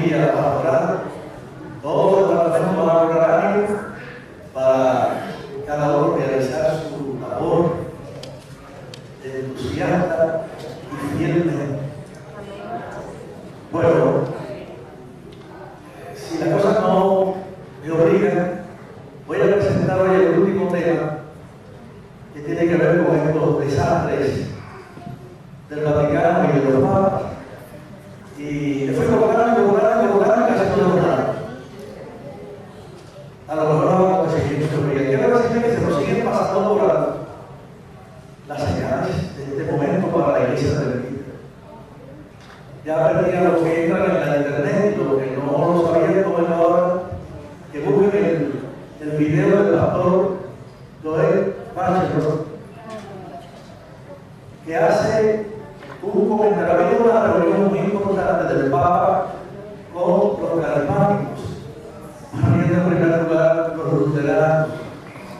familia pastoral, todo el departamento va a horario para cada uno realizar su labor entusiasta y fielmente. Bueno, si las cosas no me obligan, voy a presentar hoy el último tema que tiene que ver con estos desastres del Vaticano y de los papas. Y le fui colocando y casi no lo nada. A lo mejor vamos a seguir sobre ella. Quiero decirle que se nos siguen pasando por las señales de este momento para la iglesia de la vida. Ya perdí a los que entran en la internet, los que no lo sabían como es ahora, que busquen el video del pastor Joel Bachelor, que hace un comentario, una reunión muy importante del Papa con los carismáticos, poniendo en primer lugar los luteranos,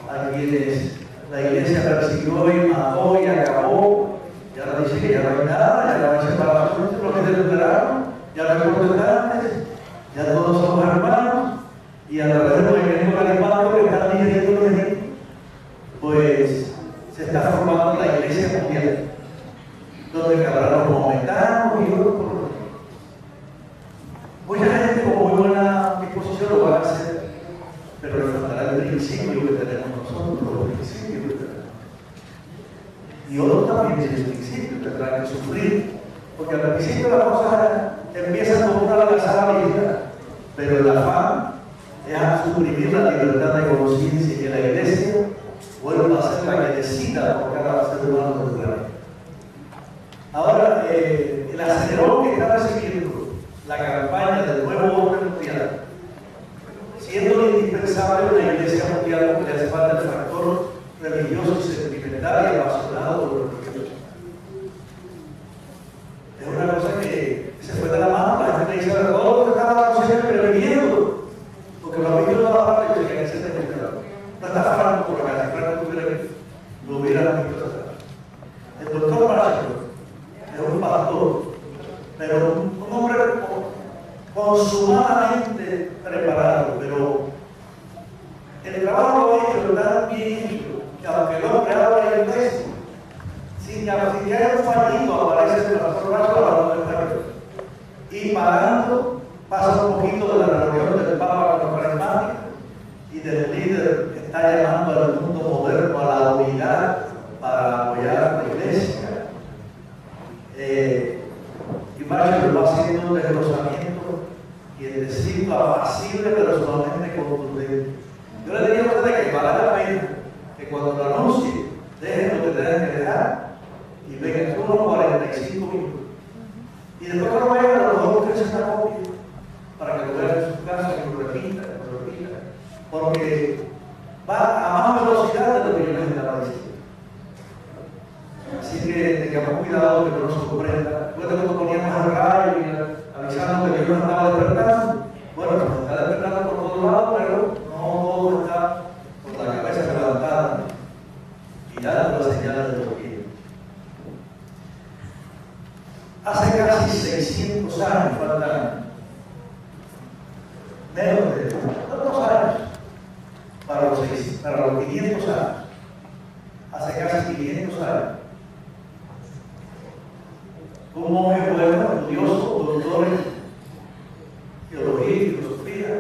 a quienes la iglesia persiguió y mató y acabó. Y ahora dice que ya no hay nada, ya no hay separación entre los que se luteranos, ya no hay protestantes, ya todos somos hermanos, y a través del movimiento carismático que están dirigiendo los niños, pues se está formando la iglesia mundial, donde cabrán los momentanos y otros por los. Mucha gente con muy buena disposición lo va a hacer, pero le faltará el principio que tenemos nosotros, los principios que tenemos. Y otros también tienen principios, tendrán que sufrir, porque al principio las cosas empiezan con una lanzada habilidad, pero el afán es a suprimir la libertad de conciencia y que la iglesia vuelva a ser la que decida por cada ser humano del planeta. Ahora, el acelerón que está recibiendo la campaña del nuevo orden mundial, siendo indispensable una iglesia mundial porque hace falta el factor religioso y sentimental y apasionado por los religiosos. Es una cosa que se fue de la mano, la gente dice, todo lo que estaba siempre viviendo, porque lo ha visto toda la parte que se te no está Franco por acá, si Franco lo hubiera visto atrás. El doctor Bachelor es un pastor, pero un hombre consumadamente preparado, pero el trabajo lo ha hecho tan bien hecho que aunque el hombre habla inglés, sin que haya un fallito aparece el pastor Bachelor hablando español. Y parando, pasa un poquito de la reunión del Papa con los carismáticos y del líder que está llamando al mundo moderno a la unidad para apoyar a la iglesia. Y Bachelor va haciendo un desglosamiento y el decirlo apacible pero solamente contundente. Yo le diría a ustedes que vale la pena que cuando lo anuncie dejen lo que tengan que dejar y vengan unos 45 minutos. Y después que lo vean, a lo mejor ustedes se la copia para que lo vean en su casa y lo repita. Porque va a más velocidad de lo que yo les estaba diciendo. Así que tengamos cuidado que no nos sorprenda. Después de cuando poníamos el rayo y avisando que yo no estaba despertando, bueno, nos está despertando por todos lados, pero no todo está con la cabeza levantada y dando las señales de lo que. Hace casi 600 años, faltan menos de 2 años para los 500 años. Hace casi 500 años. Un monje bueno, estudioso, doctor en teología y filosofía,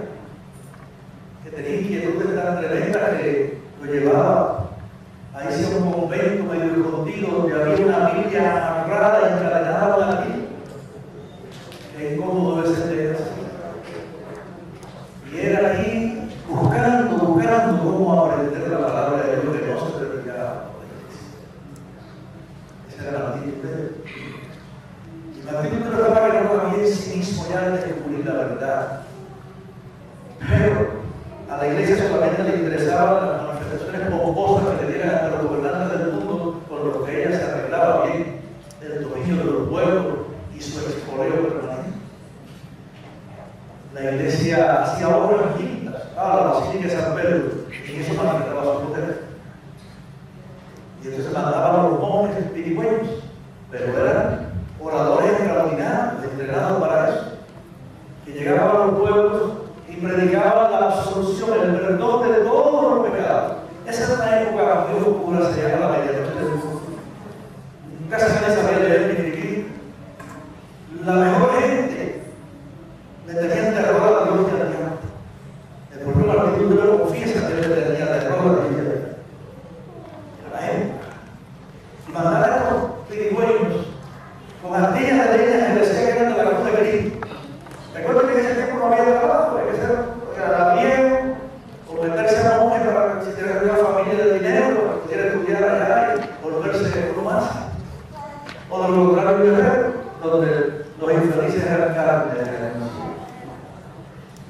que tenía inquietudes tan tremendas que lo llevaba a irse a un convento medio escondido donde había una Biblia amarrada y encadenada a la Biblia. Qué incómodo debe ser de eso. Y era ahí buscando cómo aprender la palabra de Dios que no se predicaba por la iglesia. Esa era la actitud de él. Y la actitud de la palabra que no había en sí mismo ya de descubrir la verdad. Pero a la iglesia solamente le interesaban las manifestaciones pomposas que le dieran a los gobernantes del mundo, con lo que ella se arreglaba bien el dominio de los pueblos y su expolio permanente. La iglesia hacía obras lindas, la Basílica de San Pedro, y eso manifestaba su poder. Y entonces mandaban a los monjes pirigüeños, pero eran oradores extraordinarios, entrenados para eso, que llegaban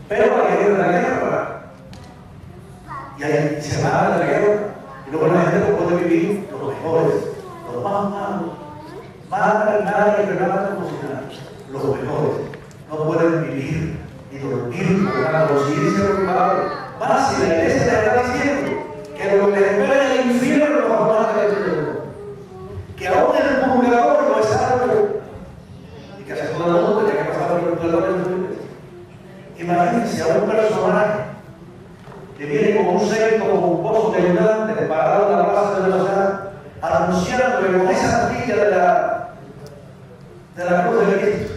Pero la guerra. Y ahí se va la guerra. Y luego la gente no puede vivir los mejores, los más malos. Matan, nadie, pero matan como si nada. Los mejores no pueden vivir ni dormir con una conciencia preocupada. Más si la iglesia le está diciendo que lo que les espera en el infierno no va a tener, que aún en el purgatorio no es algo, y que hace todo el mundo tenía que pasar por el purgatorio. Imagínense a un personaje que viene con un séquito, con un pozo de ayudantes parado en la plaza de la ciudad, anunciando que con esa astilla de la cruz de Cristo,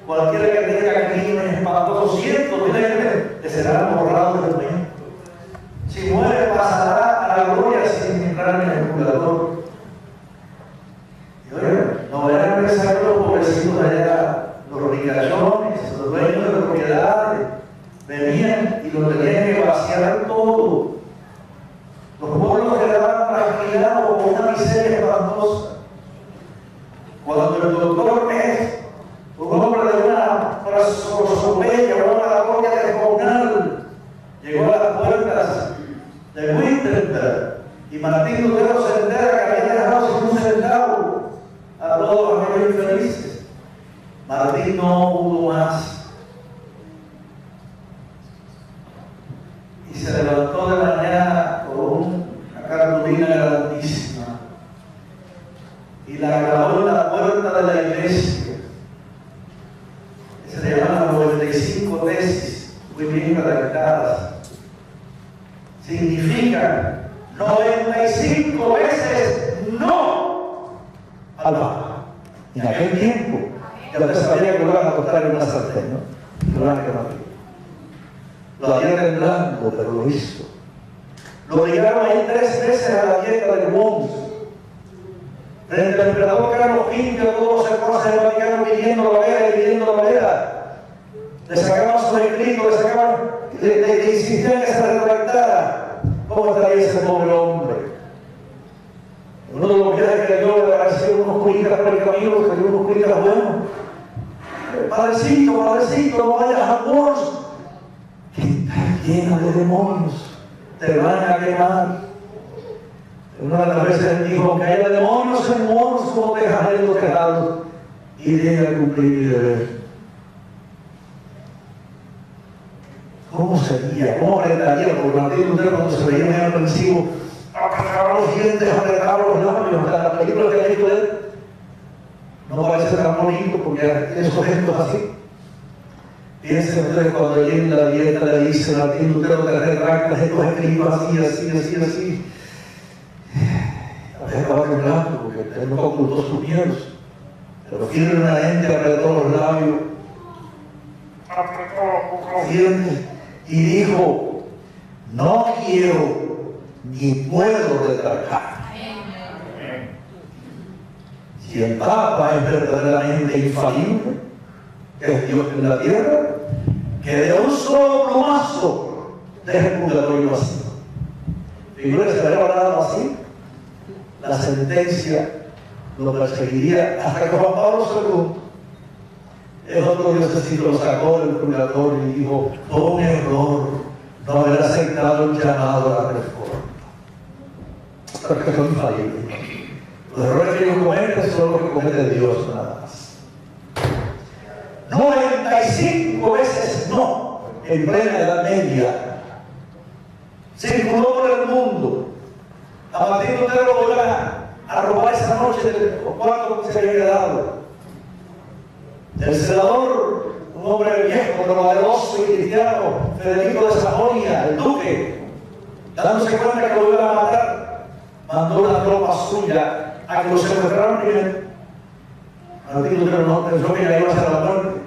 cualquiera que tenga crímenes espantosos, cientos de leyes, le serán borrados del mundo. Si muere, pasará a la gloria sin entrar en el purgatorio. Y oye, no vayan a pensar que los pobrecitos allá, los ricachones, los dueños de propiedades, venían y lo tenían que vaciar todo. Los pueblos quedaban marginados con una miseria espantosa. Cuando el doctor es un hombre de una prosopopea, una gloria descomunal, llegó a las puertas de Wittenberg y Martín Lutero se entera que había dejado sin un centavo a todos aquellos infelices. Martín no pudo más y se levantó de mañana con una cartulina grandísima y la clavó en la puerta de la iglesia. Se llaman 95 tesis, muy bien redactadas. Significan 95 veces no al Papa. Y en aquel tiempo, ya usted sabía que lo iban a cortar en una sartén, ¿no? Lo iban a quemar. Lo había temblando, pero lo hizo. Lo llegaron ahí 3 veces a la dieta de Worms. Frente al emperador Carlos V, todos los secuaces del Vaticano pidiendo la vela y pidiendo la vela. Le sacaban sus escritos, le insistían que se retractara. ¿Cómo estaría ese pobre hombre? Uno de los viajes que yo le agradecía unos curitas por el camino, que dio unos curitas buenos. Padrecito, no vayas a Worms, que está lleno de demonios, te van a quemar. Una de las veces dijo que haya demonios en Worms como tejas en los tejados, y llega a cumplir mi deber. ¿Cómo sería? ¿Cómo apretaría? Porque Martín Lutero, cuando se veía muy aprensivo, apretaba los dientes, apretaba los labios. La película que ha visto de él no parece tan bonito porque tiene esos gestos así. Piensen ustedes cuando allí en la dieta le dice Martín Lutero, te retractas estos escritos así. Él estaba temblando porque él no ocultó sus miedos. Pero firmemente apretó los labios, apretó los dientes y dijo: no quiero ni puedo retractar. Si el Papa es verdaderamente infalible, que es Dios en la tierra, que de un solo plumazo deje el purgatorio vacío. Figura que se había parado así, la sentencia lo perseguiría hasta que Juan Pablo II, el otro diosecito, lo sacó del purgatorio y dijo: fue un error no haber aceptado el llamado a la reforma. Porque son infalibles. Los errores que ellos cometen son los que comete Dios nada más. 95 veces no, en plena Edad Media. Circuló por el mundo. A Martín Lutero lo iban a robar esa noche de los 4 que se había quedado. El senador, un hombre viejo, pero valeroso y cristiano, Federico de Sajonia, el duque, dándose cuenta que lo iban a matar, mandó una tropa suya a que lo secuestraran primero. Martín Lutero no pensó que ya iba a ser la muerte,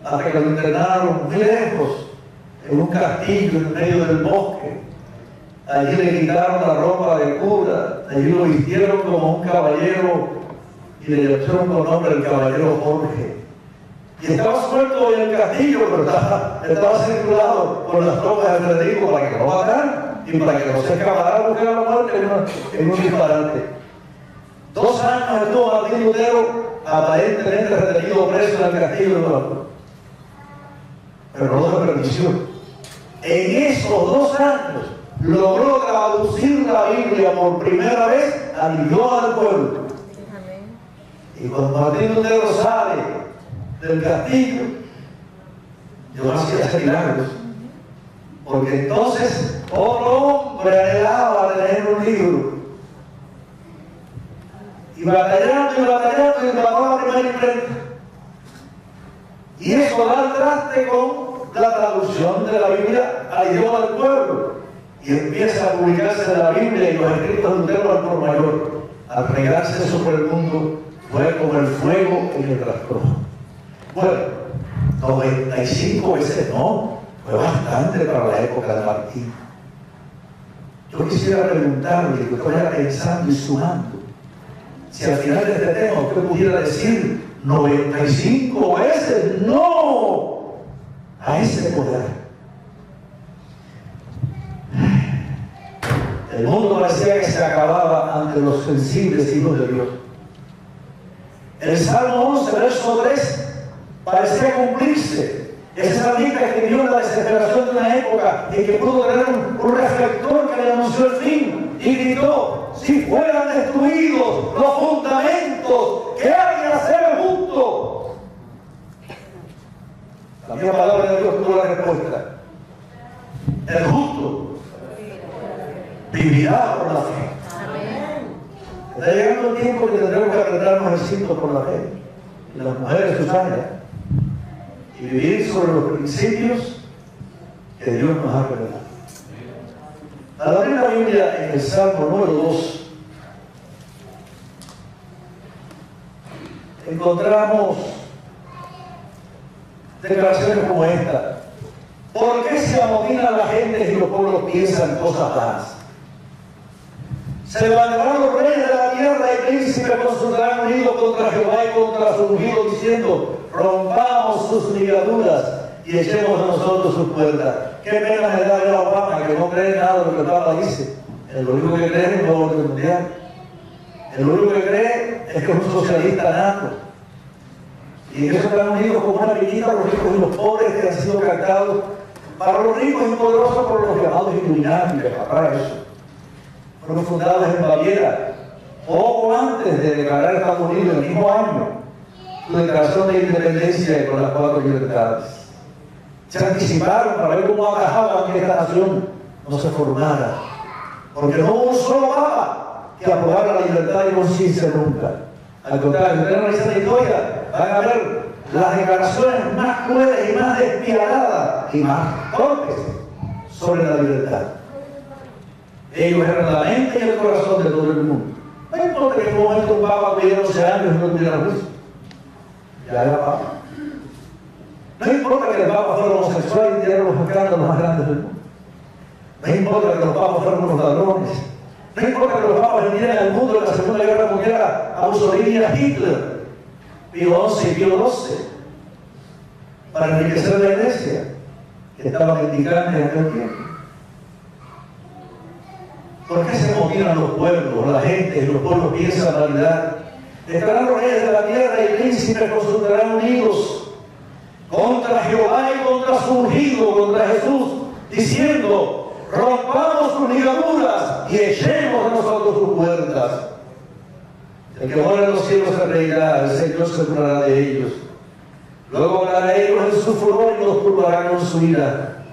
hasta que lo internaron muy lejos, en un castillo en medio del bosque. Allí le quitaron la ropa de cura, allí lo vistieron como un caballero y le pusieron por nombre el caballero Jorge. Y estaba suelto en el castillo, pero estaba circulado por las tropas de Federico para que no mataran y para que no se escapara a buscar la muerte en un disparate. 2 años estuvo Martín Lutero aparentemente retenido preso en el castillo de Nueva York. pero no de perdición. En esos 2 años logró traducir la Biblia por primera vez al idioma del pueblo. Y cuando Martín Lutero sale del castillo, yo no hacía hacer milagros, porque entonces otro hombre anhelaba tener un libro. Y batallando y empató la primera imprenta. Y eso da el traste con la traducción de la Biblia al idioma del pueblo. Y empieza a publicarse la Biblia y los escritos de Lutero al por mayor. Al regarse eso por el mundo, fue como el fuego en el rastrojo. Bueno, 95 veces no, fue bastante para la época de Martín. Yo quisiera preguntarle, que usted vaya pensando y sumando, si al final de este tema usted pudiera decir 95 veces no a ese poder. El mundo parecía que se acababa ante los sensibles hijos de Dios. El Salmo 11, verso 3, parecía cumplirse. Ese salmista escribió en la desesperación de una época en que pudo tener un reflector que le anunció el fin y gritó: si fueran destruidos los fundamentos, ¿qué hay que hacer justo? La misma palabra de Dios tuvo la respuesta: el justo vivirá por la fe. Está llegando el tiempo que tendremos que apretarnos el cinto por la fe, y las mujeres sus áreas, y vivir sobre los principios que Dios nos ha revelado. Al abrir la Biblia en el Salmo número 2, encontramos declaraciones como esta: ¿por qué se amotinan las gentes y los pueblos piensan cosas vanas? Se levantarán los reyes de la tierra y príncipes consultarán unidos contra Jehová y contra su ungido, diciendo: rompamos sus ligaduras y echemos a nosotros sus puertas. Qué pena me da ver a Obama, que no cree nada de lo que el Papa dice. El único que cree es el nuevo orden mundial. El único que cree es que es un socialista nato. Y en eso están unidos como una piñita los ricos y los pobres, que han sido captados para los ricos y poderosos por los llamados Illuminati, para eso. Fueron fundados en Baviera, poco antes de declarar Estados Unidos, el mismo año, su declaración de independencia con las 4 libertades. Se anticiparon para ver cómo atajaban que esta nación no se formara, porque no hubo un solo papa que aprobara la libertad de conciencia nunca. Al contrario, ustedes analizan la historia, van a ver las declaraciones más crueles y más despiadadas y más torpes sobre la libertad. Ellos eran la mente y el corazón de todo el mundo. No importa que en un momento un papa tuviera 11 años y no tuviera juicio, ya era papa. No importa que el papa fuera homosexual y diera los escándalos más grandes del mundo. No importa que los papas fueran unos ladrones. No importa que los papas vendieran al mundo en la Segunda Guerra Mundial a Mussolini y a Hitler, Pío XI y Pío XII, para enriquecer la iglesia, que estaba mendicante en aquel tiempo. ¿Por qué se motivan los pueblos, la gente, y los pueblos piensan la realidad? Estarán los reyes de la tierra y príncipes consultarán unidos contra Jehová y contra su ungido, contra Jesús, diciendo: rompamos sus ligaduras y echemos a nosotros sus puertas. El que mora en los cielos se reirá, el Señor se burlará de ellos. Luego hablará ellos en su furor y los turbará con su ira.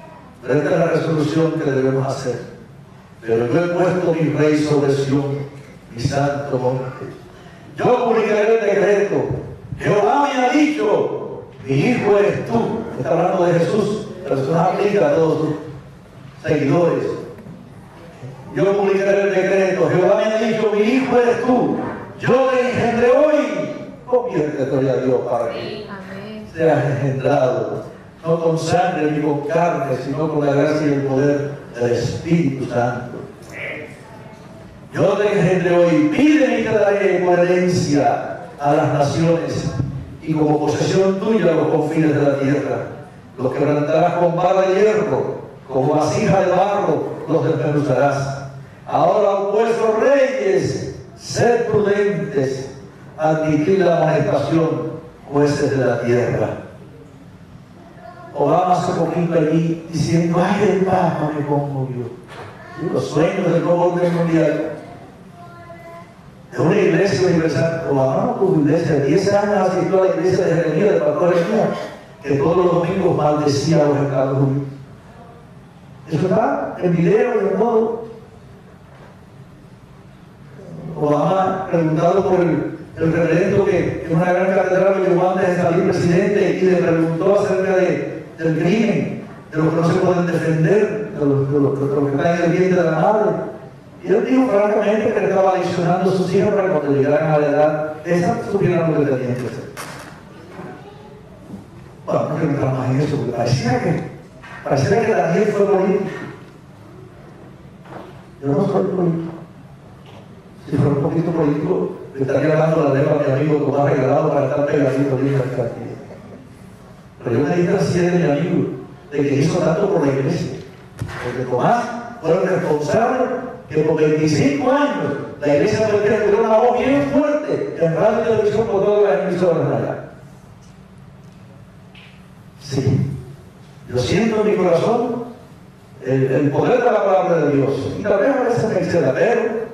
Pero esta es la resolución que debemos hacer. Pero yo he puesto mi rey sobre Sión, mi santo monte. Yo publicaré el decreto. Jehová me ha dicho: mi hijo eres tú. Está hablando de Jesús, pero eso nos aplica a todos sus seguidores. Yo publicaré el decreto. Jehová me ha dicho: mi hijo eres tú. Yo te engendré hoy. Conviértete a Dios para que seas engendrado, no con sangre ni con carne, sino con la gracia y el poder del Espíritu Santo. Yo te engendré hoy. Pídeme y te daré por herencia a las naciones y como posesión tuya los confines de la tierra. Los quebrantarás con vara de hierro, como vasija de barro los desmenuzarás. Ahora, vuestros reyes, sed prudentes, admitid la amonestación, jueces de la tierra. Obama hace poquito allí diciendo, ay, el Papa me conmovió. Y los sueños del nuevo orden mundial. Es una iglesia universal. Obama no tuvo iglesia. 10 años asistió a la iglesia de Jeremías, de pastor Jeremías, que todos los domingos maldecía a los Estados Unidos. Eso está en video y en todo. Obama, preguntado por el reverendo que en una gran catedral lo llevó antes de salir presidente y le preguntó acerca del crimen, de los que no se pueden defender, de los que están en el vientre de la madre. Y él dijo francamente que le estaba adicionando a sus hijos para cuando llegaran a la edad esa supieran lo que tenían que hacer. Bueno, no quiero entrar más en eso, porque pareciera que Daniel fue político. Yo no soy político. Si fuera un poquito político, le estaría dando la lengua a mi amigo Tomás Regalado para estar pegadito bien al cartillo. Pero yo me distancié de mi amigo, de que hizo tanto por la iglesia. Porque Tomás fue el responsable que por 25 años la iglesia tuvo una voz bien fuerte en radio y televisión por todas las emisoras allá. Sí, yo siento en mi corazón el poder de la palabra de Dios. Y tal vez a veces me exceda, pero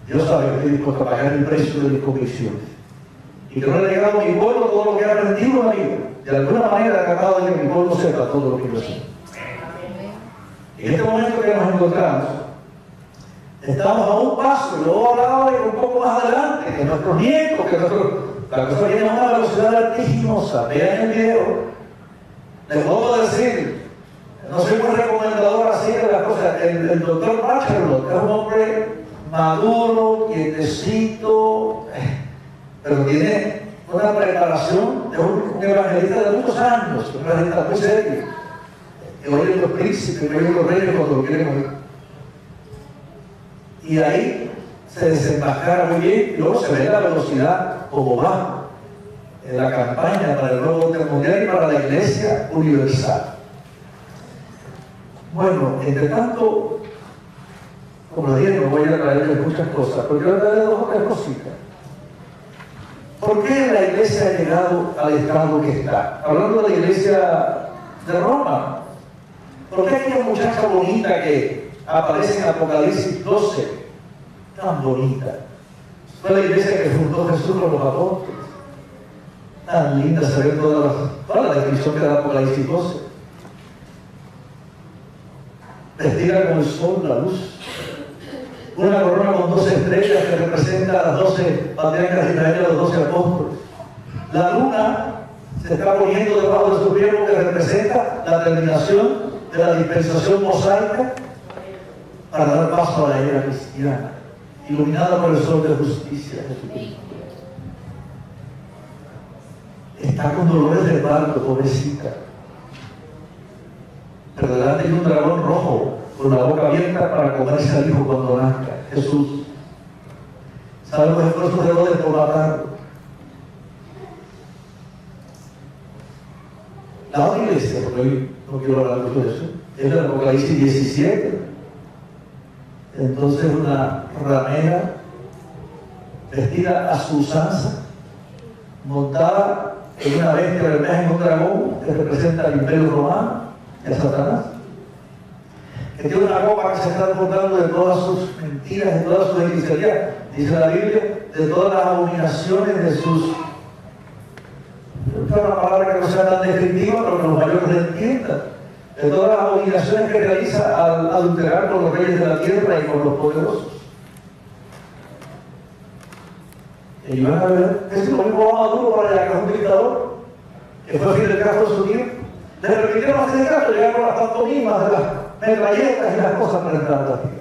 Dios sabe que estoy dispuesto a pagar el precio de mis convicciones. Y que no he legado a mi pueblo todo lo que he aprendido, amigo. De alguna manera he tratado de que mi pueblo sepa todo lo que yo sé. En este momento que nos encontramos, estamos a un paso, y luego hablaba de un poco más adelante, que nuestros nietos, la cosa viene a una velocidad vertiginosa. Vean el video. Les puedo decir, no soy muy recomendador así de las cosas. El doctor Bachelor, que es un hombre maduro, quietecito, pero tiene una preparación de un evangelista de muchos años, un evangelista muy serio, que oye los príncipes, que oye los reyes cuando lo quieren oír. Y ahí se desenmascara muy bien, y luego se ve la velocidad como va en la campaña para el nuevo orden mundial y para la iglesia universal. Bueno, entre tanto, como dije, no voy a traerles muchas cosas, pero quiero traerles 2 o 3 cositas. ¿Por qué la iglesia ha llegado al estado que está? Hablando de la iglesia de Roma, ¿por qué aquella muchacha bonita que aparece en Apocalipsis 12, tan bonita? Fue la iglesia que fundó Jesús con los apóstoles. Tan linda se ve toda la descripción que da Apocalipsis 12. Vestida con el sol, la luz. Una corona con 12 estrellas que representa a las 12 patriarcas de Israel, a los 12 apóstoles. La luna se está poniendo debajo de su piel que representa la terminación de la dispensación mosaica para dar paso a la era cristiana, iluminada por el sol de justicia de Jesucristo. Está con dolores de parto, pobrecita. Pero delante hay un dragón rojo con la boca abierta para comerse al hijo cuando nazca, Jesús. ¿Sabe los esfuerzos de Herodes por matarlo? La otra iglesia, porque hoy no quiero hablar mucho de eso, es la Apocalipsis 17. Entonces una ramera vestida a su usanza, montada en una bestia bermeja en un dragón que representa al imperio romano, a Satanás, que tiene una copa que se está desbordando de todas sus mentiras, de todas sus hechicerías, dice la Biblia, de todas las abominaciones de sus... Es una palabra que no sea tan descriptiva, pero que los mayores la entiendan. De todas las abominaciones que realiza al adulterar con los reyes de la tierra y con los poderosos. Y van a ver, es lo mismo Maduro para allá, que es un dictador, que fue Fidel Castro en su tiempo. Le permitieron a Fidel Castro llegar con las pantomimas de las metralletas y las cosas para entrar a la tierra.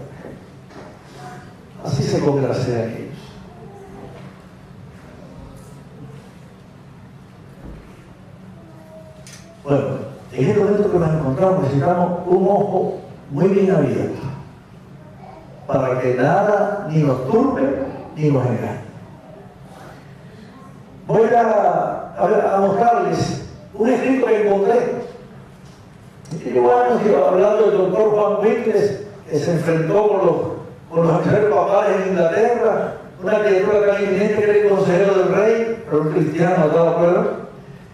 Así se congracian ellos. Bueno, en este momento que nos encontramos necesitamos un ojo muy bien abierto para que nada ni nos turbe ni nos engañe. Voy a mostrarles un escrito que encontré. Llevo años hablando del doctor Juan Wilkes, que se enfrentó con los ejércitos papales en Inglaterra, una criatura tan eminente que era el consejero del rey, pero un cristiano, ¿está de acuerdo?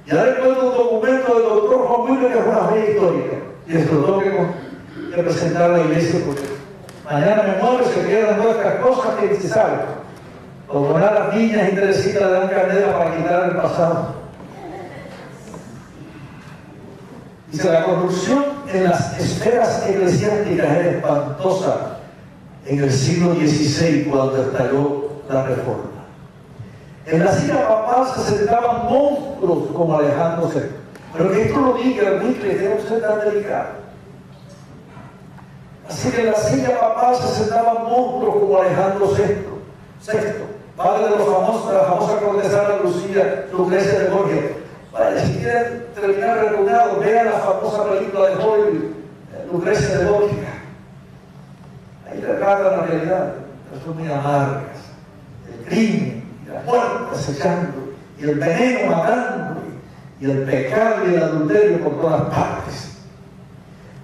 Y ahora encuentro un documento del doctor Juan Wilber que es una bella histórica. Y esto lo tengo que presentar a la iglesia porque mañana me muero y se quedan todas estas cosas que se saben. O donar a las niñas y Teresita le dan candela para quitar el pasado. Dice, la corrupción en las esferas eclesiásticas era espantosa en el siglo XVI cuando estalló la reforma. En la silla papal se sentaban monstruos como Alejandro VI. Pero que esto lo diga el Whitley, que no sea tan delicado. Así que en la silla papal se sentaban monstruos como Alejandro VI, padre de la famosa cortesana Lucrecia de Borgia. Vaya, si quieren terminar recordado, vean la famosa película de Hollywood, Lucrecia de Borgia. Ahí retratan la realidad, son muy amargas, el crimen, y la muerte acechando, y el veneno matando, y el pecado y el adulterio por todas partes.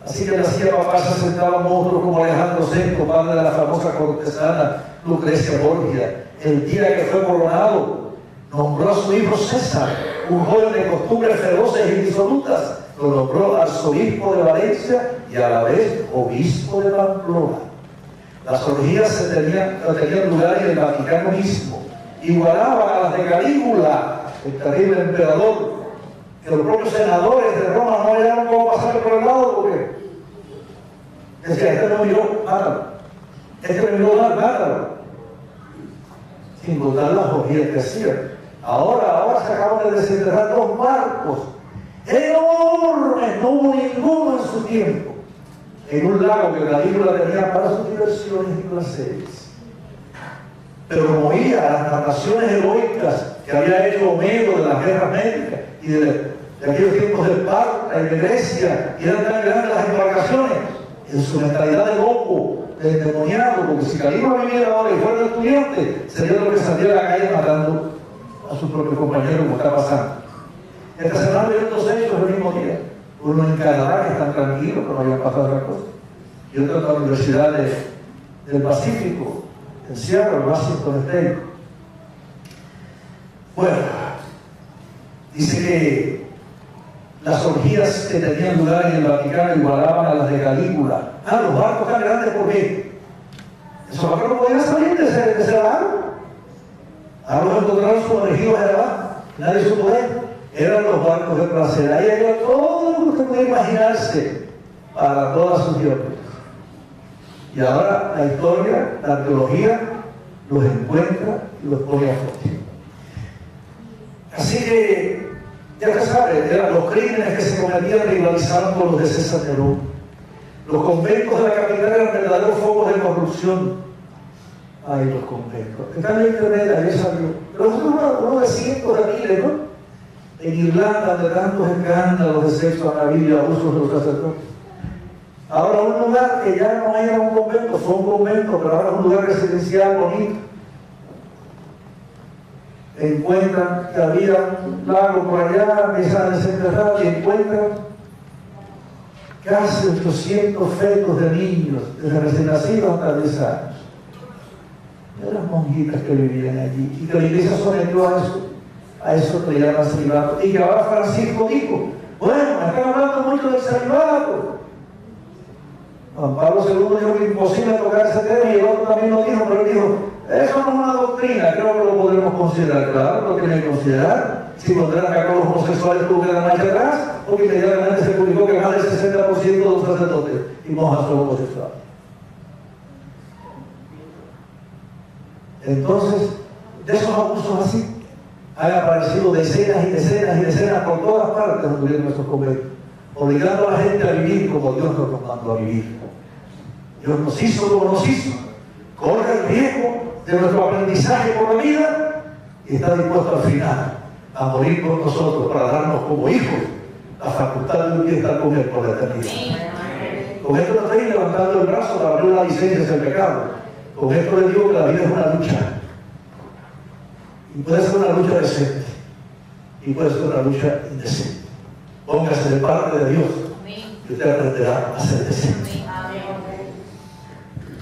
Así que en la silla papal se sentaban monstruos como Alejandro VI, padre de la famosa cortesana Lucrecia Borgia. El día que fue coronado, nombró a su hijo César, un joven de costumbres feroces y disolutas, lo nombró arzobispo de Valencia y a la vez obispo de Pamplona. Las orgías tenían lugar en el Vaticano mismo, igualaban a las de Calígula, el terrible emperador, que los propios senadores de Roma no hallaron cómo pasar por el lado porque decía, este no miró, mátalo, este me miró mal, mátalo, sin contar las orgías que hacían. Ahora se acaban de desenterrar 2 barcos enormes, no hubo ninguno en su tiempo, en un lago que Calígula tenía para sus diversiones y placeres. Pero como oía las narraciones heroicas que había hecho Homero de las guerras médicas y de aquellos tiempos de Esparta y de Grecia, y eran tan grandes las embarcaciones, en su mentalidad de loco, de endemoniado, porque si Calígula viviera ahora y fuera un estudiante, sería lo que saliera a la calle matando a su propio compañero, como está pasando. Esta semana vieron 2 hechos el mismo día. Uno en Canadá, que están tranquilos, que no habían pasado otra cosa, y otro en la Universidad del Pacífico, en Seattle, Washington State. Bueno, dice que las orgías que tenían lugar en el Vaticano igualaban a las de Calígula. Los barcos tan grandes, ¿por qué? Esos barcos no podían salir de ese lago. Los encontraron sumergidos en el abajo, nadie supo de él. Eran los barcos de placer. Ahí había todo lo que usted puede imaginarse para todas sus diócesis. Y ahora la historia, la arqueología, los encuentra y los pone a flote. Así que, ya se sabe, eran los crímenes que se cometían rivalizaban con los de César Nerón. Los conventos de la capital eran verdaderos focos de corrupción. Ay, los conventos. Están en internet, ahí salió. Pero uno de cientos de miles, ¿no? En Irlanda, de tantos escándalos de sexo, anabillo, abusos de los sacerdotes. Ahora un lugar que ya no era un convento, fue un convento, pero ahora es un lugar residencial bonito. Encuentran que había un lago por allá, empiezan a desenterrar y encuentran casi 800 fetos de niños, desde recién nacidos hasta 10 años. Eran monjitas que vivían allí y que la iglesia sometió a eso que llaman celibato. Y que ahora Francisco dijo, bueno, me están hablando mucho del celibato. Juan Pablo II dijo que es imposible tocar ese tema y el otro también lo dijo, pero él dijo, eso no es una doctrina, creo que lo podremos considerar. Claro, lo tienen que considerar. Si condenan a los homosexuales tuvo que dar marcha atrás, porque inmediatamente se publicó que más del 60% de los sacerdotes y monjas son homosexuales. Entonces, de esos abusos así, han aparecido decenas y decenas y decenas por todas partes donde vivieron estos conventos, obligando a la gente a vivir como Dios nos mandó a vivir. Dios nos hizo como nos hizo, corre el riesgo de nuestro aprendizaje por la vida y está dispuesto al final a morir por nosotros para darnos como hijos la facultad de vivir y estar con Él por la eternidad. Con esto no estoy levantando el brazo para abrir la licencia hacia el pecado. Con esto le digo que la vida es una lucha. Y puede ser una lucha decente. Y puede ser una lucha indecente. Póngase de parte de Dios y usted aprenderá a ser decente.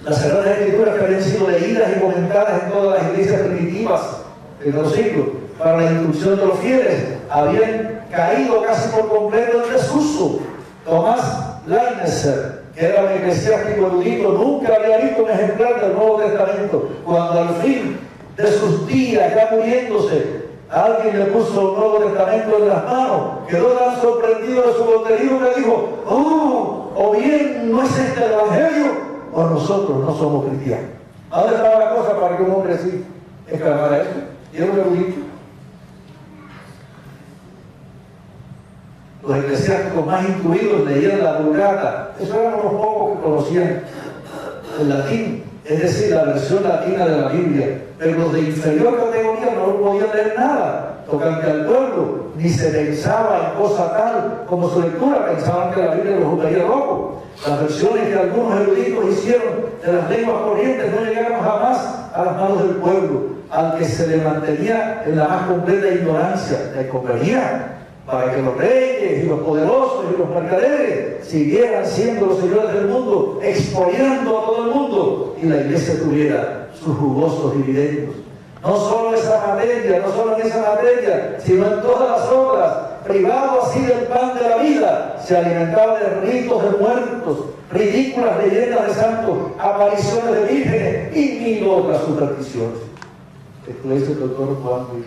Las Sagradas Escrituras que habían sido leídas y comentadas en todas las iglesias primitivas de los siglos para la instrucción de los fieles habían caído casi por completo en desuso. Tomás Leibnizer, que era un eclesiástico erudito, nunca había visto un ejemplar del Nuevo Testamento. Cuando al fin de sus días, ya muriéndose, alguien le puso un Nuevo Testamento en las manos, quedó tan sorprendido de su contenido que dijo: ¡oh! O bien no es este el Evangelio, o nosotros no somos cristianos. ¿A dónde estaba la cosa para que un hombre así exclamara eso? Y era un erudito. Los eclesiásticos más instruidos leían la Vulgata. Esos eran los pocos que conocían el latín, es decir, la versión latina de la Biblia. Pero los de inferior categoría no podían leer nada tocante al pueblo, ni se pensaba en cosa tal como su lectura. Pensaban que la Biblia los volvería locos. Las versiones que algunos eruditos hicieron de las lenguas corrientes no llegaron jamás a las manos del pueblo, al que se le mantenía en la más completa ignorancia. Le convenía para que los reyes y los poderosos y los mercaderes siguieran siendo los señores del mundo, expoliando a todo el mundo, y la iglesia tuviera sus jugosos dividendos. No solo esa materia, no solo en esa materia, sino en todas las otras. Privado así del pan de la vida, se alimentaba de ritos de muertos, ridículas leyendas de santos, apariciones de vírgenes y mil otras supersticiones. Esto es el doctor Juan Luis.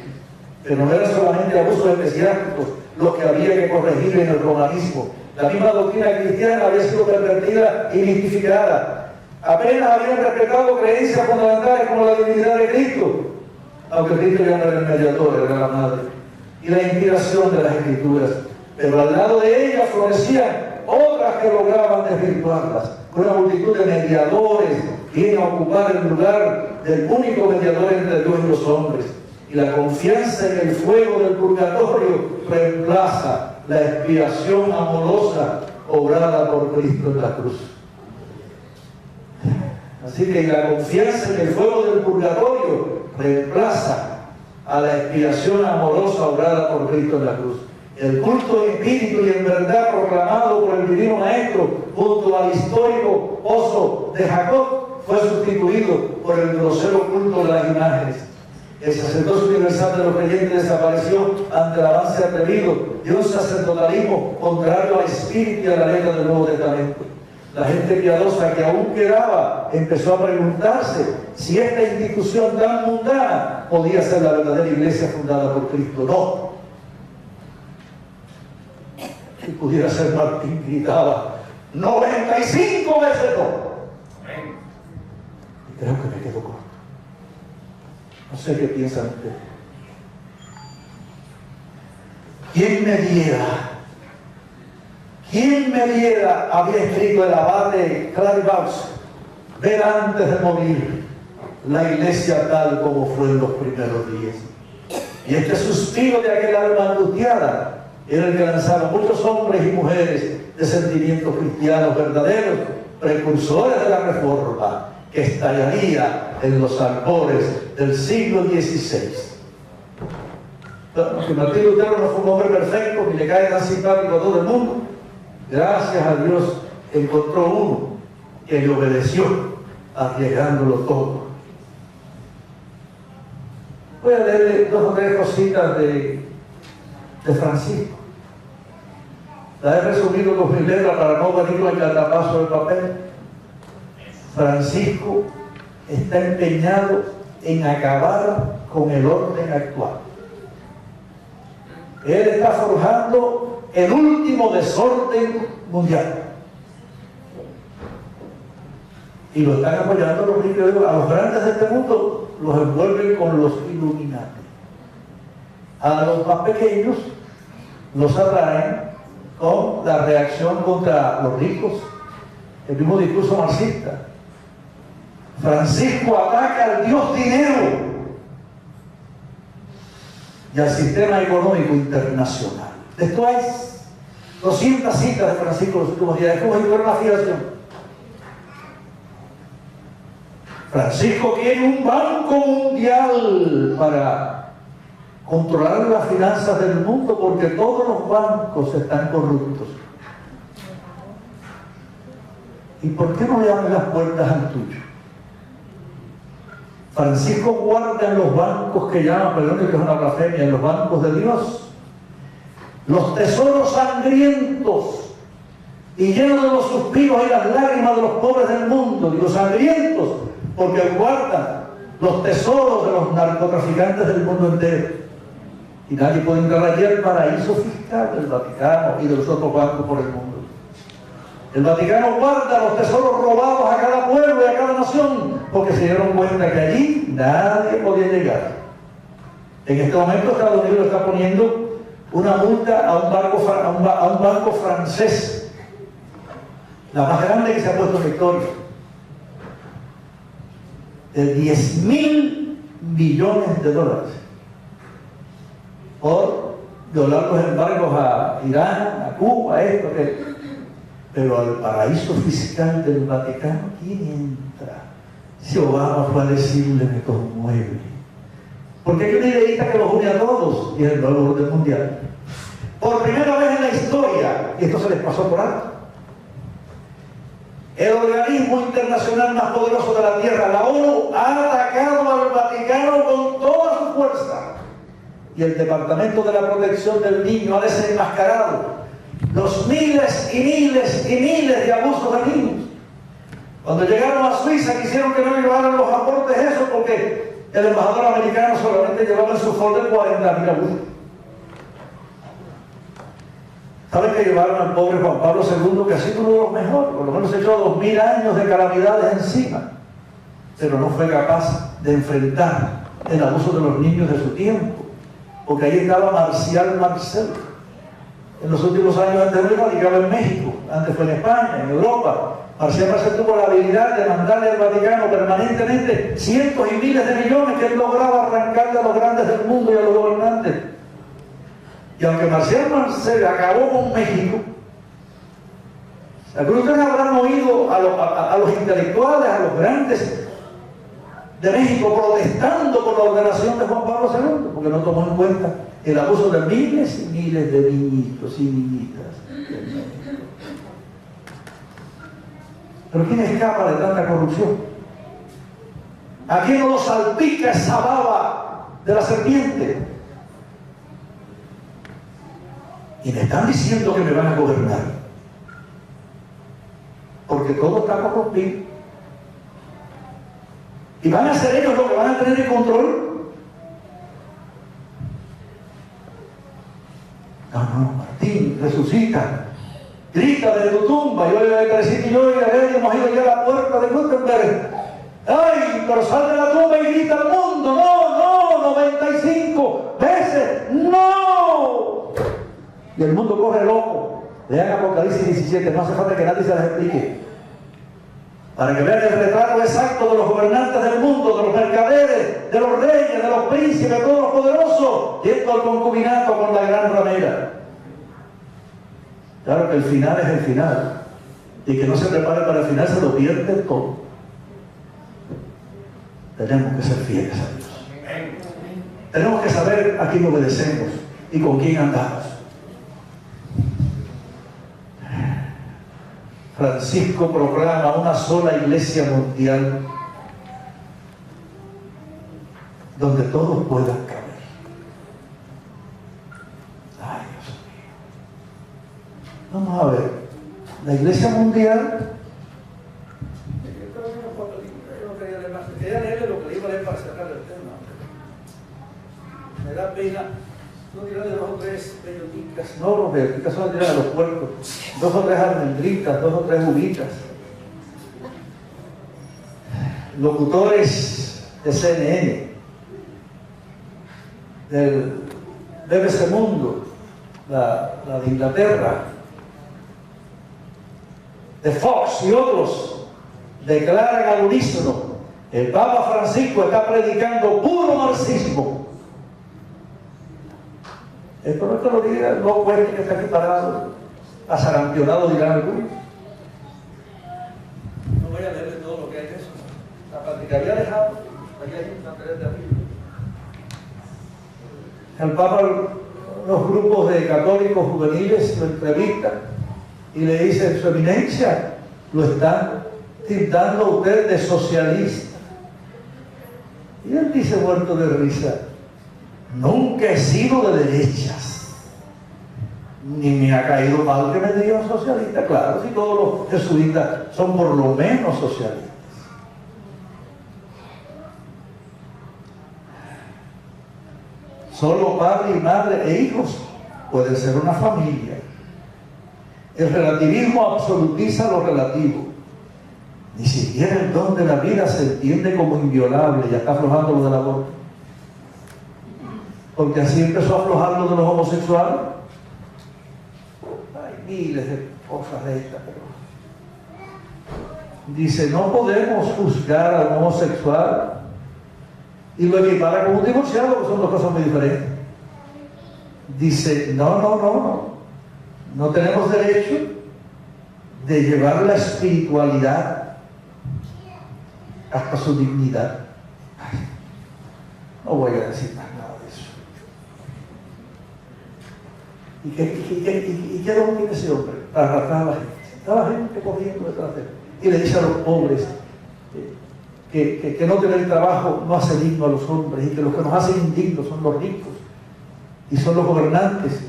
Pero no eran solamente abusos eclesiásticos lo que había que corregir en el romanismo. La misma doctrina cristiana había sido pervertida y mitificada. Apenas habían respetado creencias fundamentales como la divinidad de Cristo, aunque Cristo ya no era el mediador, era la madre, y la inspiración de las Escrituras. Pero al lado de ellas florecían otras que lograban desvirtuarlas. Una multitud de mediadores viene a ocupar el lugar del único mediador entre Dios y los hombres. Y la confianza en el fuego del purgatorio reemplaza la expiación amorosa obrada por Cristo en la cruz. Así que la confianza en el fuego del purgatorio reemplaza a la expiación amorosa obrada por Cristo en la cruz. El culto en espíritu y en verdad proclamado por el divino Maestro junto al histórico pozo de Jacob fue sustituido por el grosero culto de las imágenes. El sacerdocio universal de los creyentes desapareció ante el avance atrevido de un sacerdotalismo contrario al espíritu y a la letra del Nuevo Testamento. La gente piadosa que aún quedaba empezó a preguntarse si esta institución tan mundana podía ser la verdadera iglesia fundada por Cristo. No. Si pudiera ser Martín, gritaba 95 veces no. Y creo que me quedo corto. No sé qué piensan ustedes. ¿Quién me diera, había escrito el abate Clairvaux, ver antes de morir la iglesia tal como fue en los primeros días? Y este suspiro de aquel alma angustiada era el que lanzaron muchos hombres y mujeres de sentimientos cristianos verdaderos, precursores de la Reforma, que estallaría en los albores del siglo XVI. Si Martín Lutero no fue un hombre perfecto, ni le cae tan simpático a todo el mundo, gracias a Dios encontró uno que le obedeció, arriesgándolo todo. Voy a leerle 2 o 3 cositas de Francisco. La he resumido con mi letra para no venirlo al cartapazo del papel. Francisco está empeñado en acabar con el orden actual. Él está forjando el último desorden mundial. Y lo están apoyando los ricos. A los grandes de este mundo los envuelven con los Illuminati. A los más pequeños los atraen con la reacción contra los ricos. El mismo discurso marxista. Francisco ataca al Dios dinero y al sistema económico internacional. Esto es 200 citas de Francisco en los últimos días. Es como si fuera una afirmación. Francisco quiere un banco mundial para controlar las finanzas del mundo porque todos los bancos están corruptos. ¿Y por qué no le abren las puertas al tuyo? Francisco guarda en los bancos que llaman, perdón que es una blasfemia, en los bancos de Dios, los tesoros sangrientos y llenos de los suspiros y las lágrimas de los pobres del mundo, y los sangrientos porque guardan los tesoros de los narcotraficantes del mundo entero. Y nadie puede entrar allí al paraíso fiscal del Vaticano y de los otros bancos por el mundo. El Vaticano guarda los tesoros robados a cada pueblo y a cada nación, porque se dieron cuenta que allí nadie podía llegar. En este momento Estados Unidos está poniendo una multa a un banco francés, la más grande que se ha puesto en la historia, de 10.000 millones de dólares, por violar los embargos a Irán, a Cuba, a esto, aquello. Pero al paraíso fiscal del Vaticano, ¿quién entra? Si Obama fue a decirle, me conmueve. Porque hay una ideita que los une a todos, y es el nuevo orden mundial. Por primera vez en la historia, y esto se les pasó por alto, el organismo internacional más poderoso de la Tierra, la ONU, ha atacado al Vaticano con toda su fuerza. Y el Departamento de la Protección del Niño ha desenmascarado los miles y miles y miles de abusos de niños. Cuando llegaron a Suiza quisieron que no llevaran los aportes esos, porque el embajador americano solamente llevaba en su folder 40.000 abusos. ¿Saben que llevaron al pobre Juan Pablo II, que ha sido uno de los mejores? Por lo menos echó 2000 años de calamidades encima, pero no fue capaz de enfrentar el abuso de los niños de su tiempo, porque ahí estaba Marcial Marcel. En los últimos años anteriores radicaba en México, antes fue en España, en Europa. Marcial Marcel tuvo la habilidad de mandarle al Vaticano permanentemente cientos y miles de millones que él lograba arrancarle a los grandes del mundo y a los gobernantes. Y aunque Marcial Marcel acabó con México, algunos de ustedes habrán oído a los intelectuales, a los grandes de México protestando por la ordenación de Juan Pablo II, porque no tomó en cuenta el abuso de miles y miles de niñitos y niñitas de México. Pero ¿quién escapa de tanta corrupción? ¿A quién no lo salpica esa baba de la serpiente? Y me están diciendo que me van a gobernar, porque todo está corrompido. ¿Y van a ser ellos los que van a tener el control? No, Martín, resucita, grita desde tu tumba. Yo le decía que yo y Gabriel hemos ido ya a la puerta de Gutenberg. ¡Ay, pero sal de la tumba y grita al mundo! ¡No, 95 veces! ¡No! Y el mundo corre loco. Lean Apocalipsis 17, no hace falta que nadie se las explique. Para que vean el retrato exacto de los gobernantes del mundo, de los mercaderes, de los reyes, de los príncipes, de todos los poderosos, yendo al concubinato con la gran ramera. Claro que el final es el final, y que no se prepare para el final se lo pierde todo. Tenemos que ser fieles a Dios. Tenemos que saber a quién obedecemos y con quién andamos. Francisco proclama una sola iglesia mundial donde todos puedan caber. Ay, Dios mío. Vamos a ver. La iglesia mundial. Quería leerle lo que le iba a leer para sacar el tema. Me da pena. No dirá de 2 o 3 belloticas. No, los belloticas son de los puercos. 2 o 3 almendritas, 2 o 3 uvitas. Locutores de CNN, del BBC Mundo, la de Inglaterra, de Fox y otros, declaran al unísono: el Papa Francisco está predicando puro marxismo. Esto no te lo diga el loco este que está aquí parado, asarampionado, dirán algunos. No voy a leerle todo lo que hay de eso. La práctica había dejado, aquí hay una tarea de arriba. El Papa, los grupos de católicos juveniles lo entrevistan y le dicen: su eminencia, lo están tildando a usted de socialista. Y él dice, muerto de risa: nunca he sido de derechas, Ni me ha caído mal que me digan socialista. Claro, si todos los jesuitas son por lo menos socialistas. Solo padre y madre e hijos pueden ser una familia. El relativismo absolutiza lo relativo. Ni siquiera el don de la vida se entiende como inviolable. Ya está aflojando lo del aborto. Porque así empezó a aflojar lo de los homosexuales. Hay miles de cosas de estas. Dice, no podemos juzgar a un homosexual y lo equipara con un divorciado, que son dos cosas muy diferentes. Dice, no tenemos derecho de llevar la espiritualidad hasta su dignidad. Ay, no voy a decir más nada de eso. ¿Y qué don tiene ese hombre? Para arrastrar a la gente. Está la gente corriendo detrás de él. Y le dice a los pobres que no tener trabajo no hace digno a los hombres, y que los que nos hacen indignos son los ricos y son los gobernantes.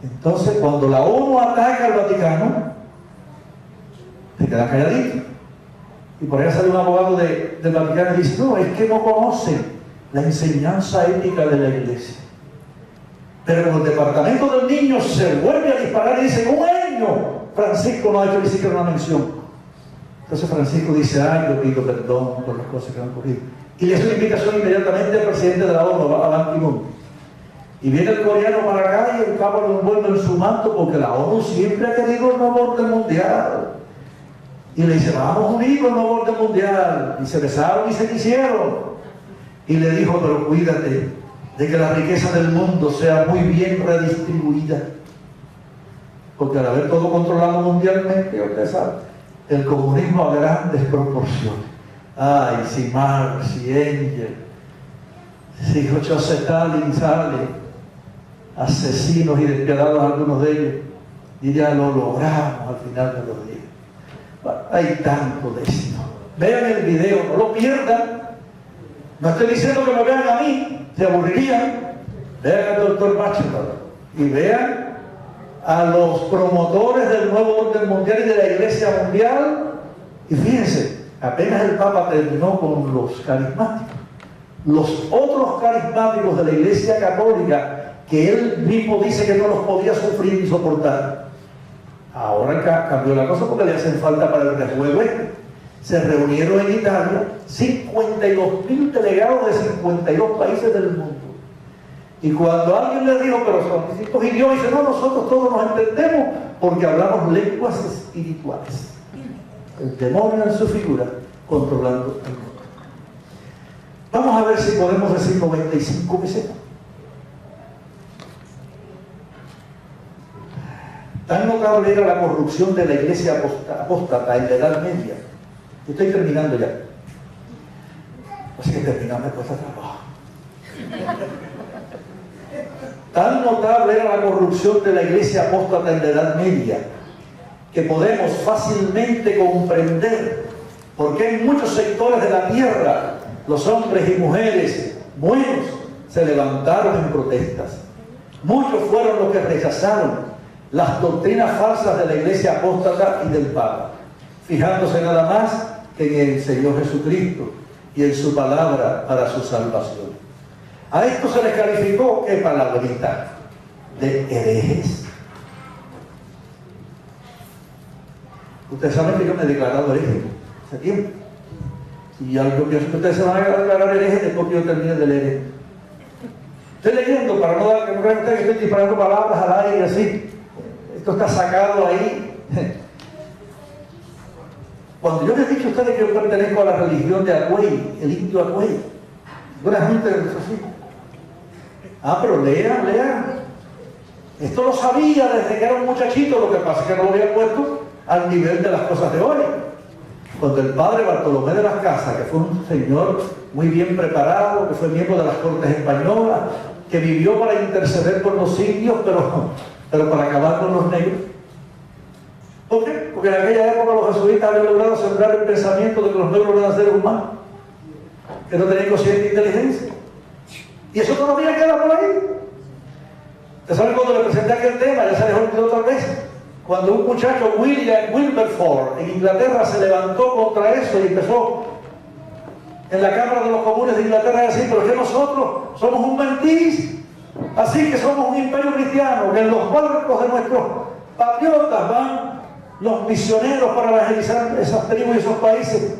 Entonces, cuando la ONU ataca al Vaticano, se queda calladito. Y por ahí sale un abogado del Vaticano y dice, no, es que no conocen la enseñanza ética de la Iglesia. Pero en el departamento del niño se vuelve a disparar y dice, un año Francisco no ha hecho ni siquiera una mención. Entonces Francisco dice, ay, yo pido perdón por las cosas que han ocurrido. Y le hace una invitación inmediatamente al presidente de la ONU, a Ban Ki-moon. Y viene el coreano para acá y el cabo lo envuelve en su manto, porque la ONU siempre ha querido el nuevo orden mundial. Y le dice, vamos unidos al nuevo orden mundial. Y se besaron y se quisieron. Y le dijo, pero cuídate de que la riqueza del mundo sea muy bien redistribuida. Porque al haber todo controlado mundialmente, usted sabe, el comunismo a grandes proporciones. Ay, si Marx, si Engels, si Joseph Stalin sale, asesinos y despiadados algunos de ellos, y ya lo logramos al final de los días. Bueno, hay tanto de esto. Vean el video, no lo pierdan. No estoy diciendo que me vean a mí, se aburrirían. Vean al doctor Bachelor y vean a los promotores del nuevo orden mundial y de la Iglesia mundial. Y fíjense, apenas el Papa terminó con los carismáticos, los otros carismáticos de la Iglesia católica, que él mismo dice que no los podía sufrir ni soportar, ahora cambió la cosa porque le hacen falta para el rejuego este. Se reunieron en Italia 52.000 delegados de 52 países del mundo. Y cuando alguien le dijo, pero son distintos idiomas, dice, no, nosotros todos nos entendemos porque hablamos lenguas espirituales. El demonio en su figura controlando el mundo. Vamos a ver si podemos decir 95 pesetas. Tan notable era la corrupción de la iglesia apóstata en la Edad Media. Estoy terminando ya. Así que terminar me cuesta trabajo. Tan notable era la corrupción de la iglesia apóstata en la Edad Media, que podemos fácilmente comprender por qué en muchos sectores de la tierra los hombres y mujeres buenos se levantaron en protestas. Muchos fueron los que rechazaron las doctrinas falsas de la iglesia apóstata y del Papa, fijándose nada más que en el Señor Jesucristo y en su palabra para su salvación. A esto se les calificó, ¿qué palabrita? De herejes. Ustedes saben que yo me he declarado hereje hace tiempo. Y yo pienso que ustedes se van a declarar herejes después que yo termine de leer. Estoy leyendo para no dar que no crean ustedes que estoy disparando palabras al aire así. Esto está sacado ahí. Cuando yo les he dicho a ustedes que yo pertenezco a la religión de Agüey, el indio Agüey, buena gente de eso así. Ah, pero lean. Esto lo sabía desde que era un muchachito, lo que pasa es que no lo había puesto al nivel de las cosas de hoy. Cuando el padre Bartolomé de las Casas, que fue un señor muy bien preparado, que fue miembro de las Cortes Españolas, que vivió para interceder por los indios, pero para acabar con los negros. ¿Por qué? Porque en aquella época los jesuitas habían logrado sembrar el pensamiento de que los negros eran seres humanos, que no tenían consciente inteligencia. Y eso todavía queda por ahí. ¿Ustedes saben cuando le presenté aquel tema? Ya se les olvidó otra vez. Cuando un muchacho, William Wilberforce, en Inglaterra, se levantó contra eso y empezó en la Cámara de los Comunes de Inglaterra a decir, pero que nosotros somos un mentiz, así que somos un imperio cristiano, que en los barcos de nuestros patriotas van los misioneros para evangelizar esas tribus y esos países,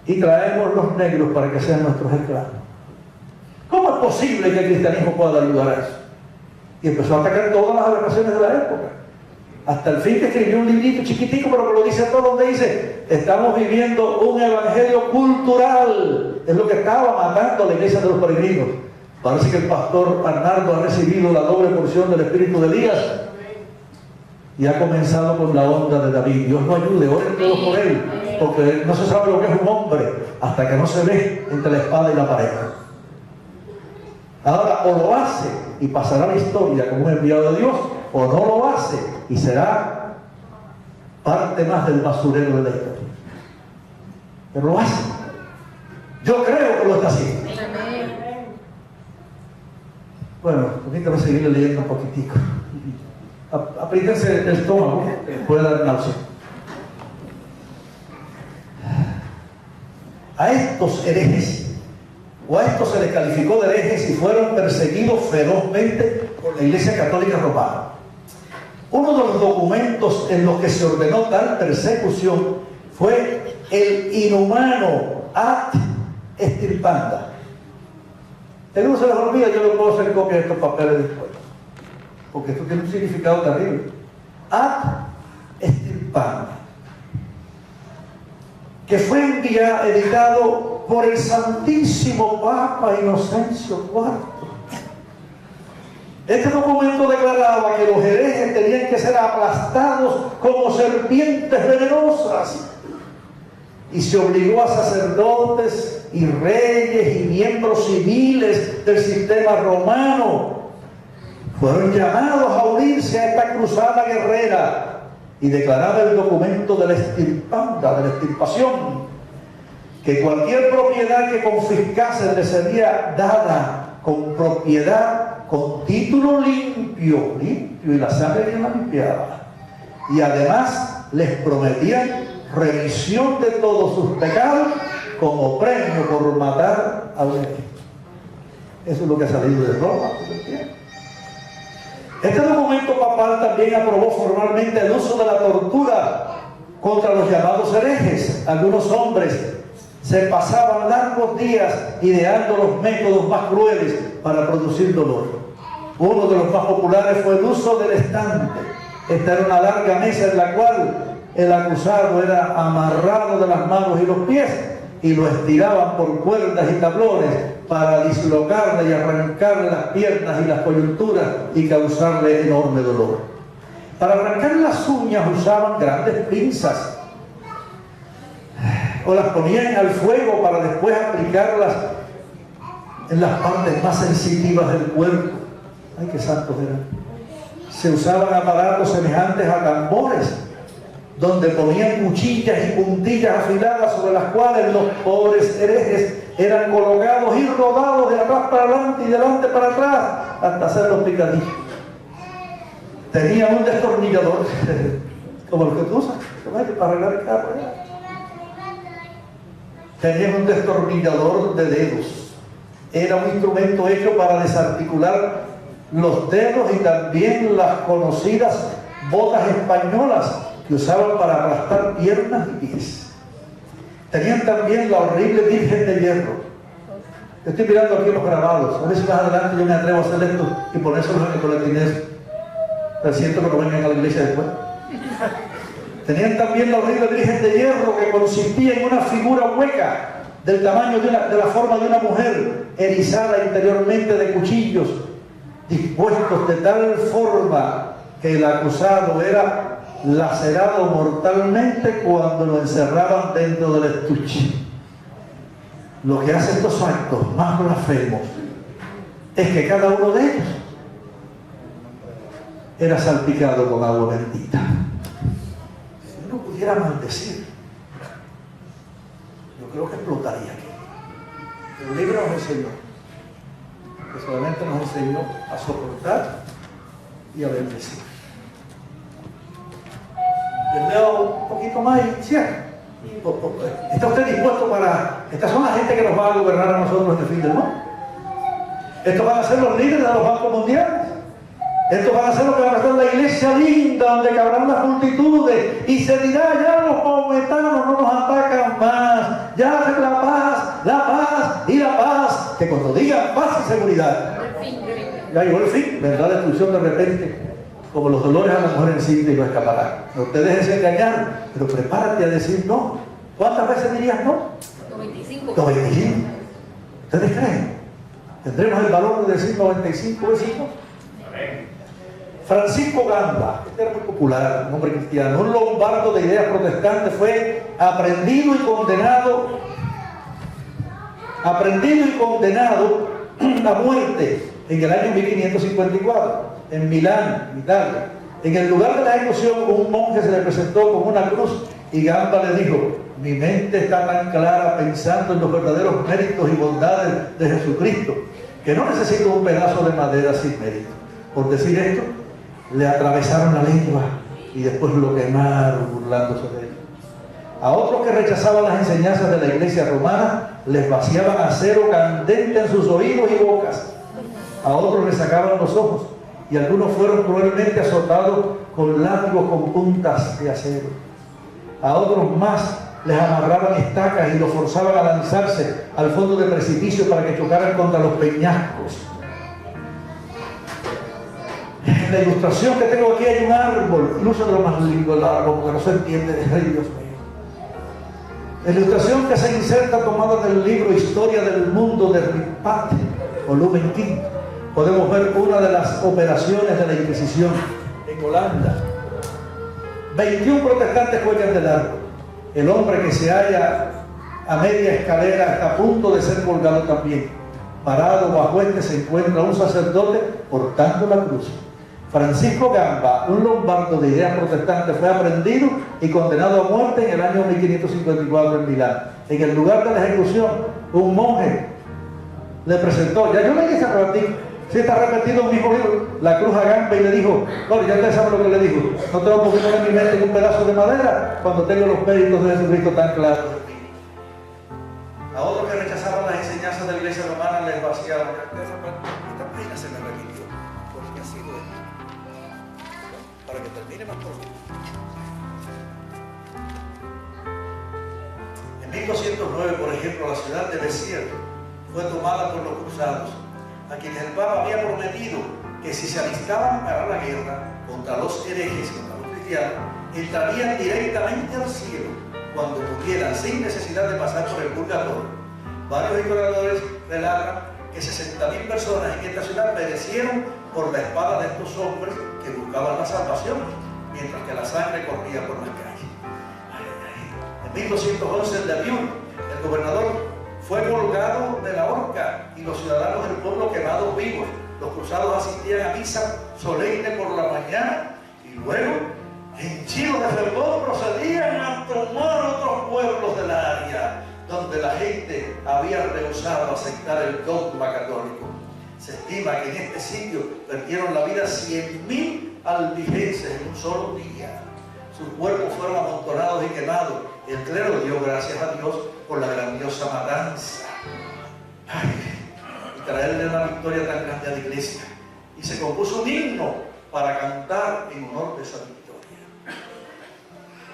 y traemos los negros para que sean nuestros esclavos. ¿Cómo es posible que el cristianismo pueda ayudar a eso? Y empezó a atacar todas las aberraciones de la época, hasta el fin que escribió un librito chiquitico, pero que lo dice todo, donde dice, estamos viviendo un evangelio cultural, es lo que estaba matando a la iglesia de los peregrinos. Parece que el pastor Arnaldo ha recibido la doble porción del espíritu de Elías y ha comenzado con la onda de David. Dios lo ayude, oren todos por él, porque no se sabe lo que es un hombre hasta que no se ve entre la espada y la pared. Ahora, o lo hace y pasará la historia como un enviado de Dios, o no lo hace y será parte más del basurero de la historia. Pero lo hace. Yo creo que lo está haciendo. Bueno, permítame seguir leyendo un poquitico. Apriétense el estómago, puede dar náusea. A estos herejes, o a estos se les calificó de herejes y fueron perseguidos ferozmente por la Iglesia Católica Romana. Uno de los documentos en los que se ordenó tal persecución fue el inhumano Ad Extirpanda. Si no se les olvida, yo le puedo hacer copia de estos papeles después, porque esto tiene un significado terrible. Ad Extirpanda, que fue editado por el Santísimo Papa Inocencio IV. Este documento declaraba que los herejes tenían que ser aplastados como serpientes venenosas, y se obligó a sacerdotes y reyes y miembros civiles del sistema romano, fueron llamados a unirse a esta cruzada guerrera, y declaraba el documento de la extirpanda, de la extirpación, que cualquier propiedad que confiscasen le sería dada con propiedad, con título limpio, y la sangre bien limpiada, y además les prometían remisión de todos sus pecados como premio por matar a un hereje. Eso es lo que ha salido de Roma. Este documento papal también aprobó formalmente el uso de la tortura contra los llamados herejes. Algunos hombres se pasaban largos días ideando los métodos más crueles para producir dolor. Uno de los más populares fue el uso del estante. Esta era una larga mesa en la cual el acusado era amarrado de las manos y los pies, y lo estiraban por cuerdas y tablones para dislocarle y arrancarle las piernas y las coyunturas y causarle enorme dolor. Para arrancar las uñas usaban grandes pinzas, o las ponían al fuego para después aplicarlas en las partes más sensitivas del cuerpo. ¡Ay, qué santos eran! Se usaban aparatos semejantes a tambores, donde ponían cuchillas y puntillas afiladas sobre las cuales los pobres herejes eran colocados y rodados de atrás para adelante y de adelante para atrás hasta hacer los picadillos. Tenían un destornillador, como el que tú usas para arreglar el carro. Tenían un destornillador de dedos. Era un instrumento hecho para desarticular los dedos y también las conocidas botas españolas que usaban para aplastar piernas y pies. Tenían también la horrible Virgen de Hierro. Estoy mirando aquí los grabados. A ver si más adelante yo me atrevo a hacer esto y ponérselos en el coletinés. Pero siento que no vengan a la iglesia después. Tenían también la horrible Virgen de Hierro, que consistía en una figura hueca del tamaño de la forma de una mujer, erizada interiormente de cuchillos, dispuestos de tal forma que el acusado era lacerado mortalmente cuando lo encerraban dentro del estuche. Lo que hace estos actos más blasfemos es que cada uno de ellos era salpicado con agua bendita. Si uno pudiera maldecir, yo creo que explotaría aquí. Pero líbranos el Señor. que solamente nos enseñó a soportar y a bendecir. Les leo un poquito más y cierro. ¿Está usted dispuesto para...? Estas son la gente que nos va a gobernar a nosotros en el fin del mundo. Estos van a ser los líderes de los bancos mundiales. Estos van a ser los que van a estar en la iglesia linda, donde cabrán las multitudes, y se dirá: ya los maometanos no nos atacan más, ya la paz y la paz, que cuando digan paz y seguridad, ya llegó el fin, vendrá la destrucción de repente, como los dolores a la mujer encinta, y no escapará. No te dejes engañar, pero prepárate a decir no. ¿Cuántas veces dirías no? 95. 95. ¿Ustedes creen? ¿Tendremos el valor de decir 95 veces no? Francisco Gamba, este era muy popular, un hombre cristiano, un lombardo de ideas protestantes, fue aprendido y condenado a muerte en el año 1554, en Milán, en Italia. En el lugar de la ejecución, un monje se le presentó con una cruz y Gamba le dijo: mi mente está tan clara pensando en los verdaderos méritos y bondades de Jesucristo, que no necesito un pedazo de madera sin mérito. Por decir esto, le atravesaron la lengua y después lo quemaron burlándose de él. A otros que rechazaban las enseñanzas de la iglesia romana, les vaciaban acero candente en sus oídos y bocas. A otros les sacaban los ojos, y algunos fueron cruelmente azotados con látigos con puntas de acero. A otros más les amarraban estacas y los forzaban a lanzarse al fondo del precipicio para que chocaran contra los peñascos. En la ilustración que tengo aquí hay un árbol, incluso de lo más lindo el árbol, porque no se entiende. Ay, Dios mío. La ilustración que se inserta tomada del libro Historia del Mundo de Ripalte, volumen 5. Podemos ver una de las operaciones de la Inquisición en Holanda. 21 protestantes cuelgan del árbol. El hombre que se halla a media escalera está a punto de ser colgado también. Parado bajo este se encuentra un sacerdote portando la cruz. Francisco Gamba, un lombardo de ideas protestantes, fue aprendido y condenado a muerte en el año 1554 en Milán. En el lugar de la ejecución, un monje le presentó, ya yo leí ese ratito, sí está repetido en mi mismo libro, la cruz a Gamba, y le dijo: no, ya ustedes saben lo que le dijo, no tengo por qué poner mi mente en un pedazo de madera cuando tengo los méritos de Jesucristo tan claros. A otros que rechazaban las enseñanzas de la iglesia romana les vaciaban. Esta página se me repitió, porque ha sido esto. Para que termine más profundo. En 1209, por ejemplo, la ciudad de Béziers fue tomada por los cruzados, a quienes el Papa había prometido que si se alistaban para la guerra contra los herejes, contra los cristianos, entrarían directamente al cielo cuando murieran sin necesidad de pasar por el purgatorio. Varios historiadores relatan que 60.000 personas en esta ciudad perecieron por la espada de estos hombres que buscaban la salvación, mientras que la sangre corría por las calles. En 1211 en Lyon, el gobernador fue colgado de la horca y los ciudadanos del pueblo quemados vivos. Los cruzados asistían a misa solemne por la mañana y luego, henchidos de fervor, procedían a tomar otros pueblos del área donde la gente había rehusado aceptar el dogma católico. Se estima que en este sitio perdieron la vida 100.000 albigenses en un solo día. Sus cuerpos fueron amontonados y quemados. El clero dio gracias a Dios por la grandiosa matanza y traerle una victoria tan grande a la iglesia. Y se compuso un himno para cantar en honor de esa victoria.